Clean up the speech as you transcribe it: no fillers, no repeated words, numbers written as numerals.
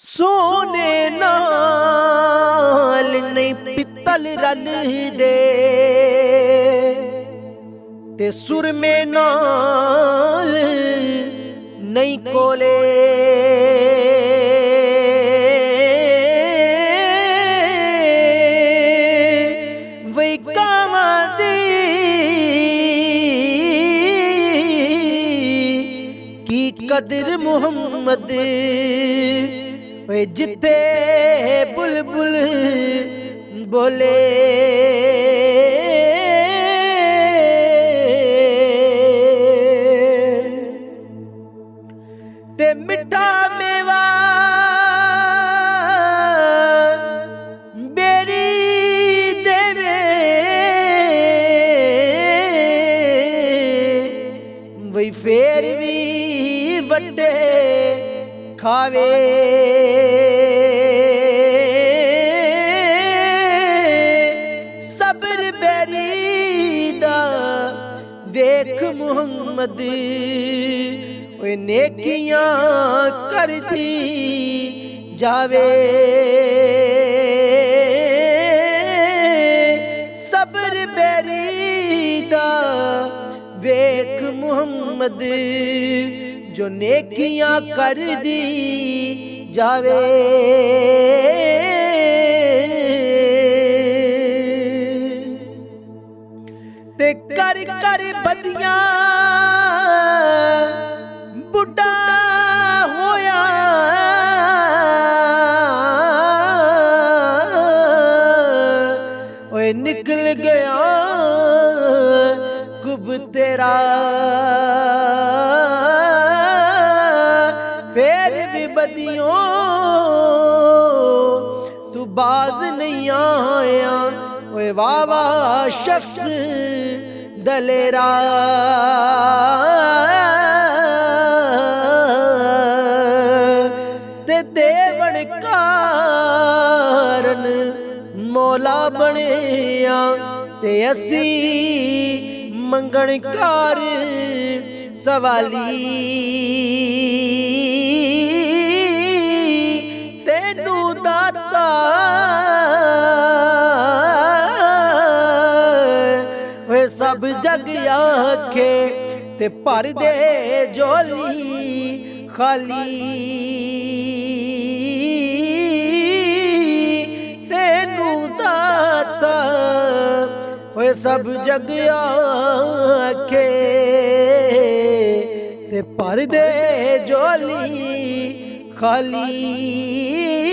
सोने नाल नहीं पित्तल रल दे ते सुरमे नाल नहीं कोले वही कामा दी की कदर मुहम्मद जिते बुलबुल बोले ते मिठा मेवा बेरी देवे वही फेर भी वड्डे खावे सबर बेरीदा वेख मुहम्मद ओए नेकियां करती जावे सबर बेरीदा वेख मुहम्मद जो नेकियां कर दी जावे ते कर कर बदियां बुढ़ा होया ओए निकल गया कुब तेरा फिर भी बदियों तू बाज नहीं आया ओए वाह वाह शख्स दलेरा ते देवण कारण मौला बनिया ते असी मंगणकार सवाली तेनू दाता वे सब जग आखे ते भर दे झोली खाली तेनू दाता वे सब जग आखे ते भर दे झोली खाली।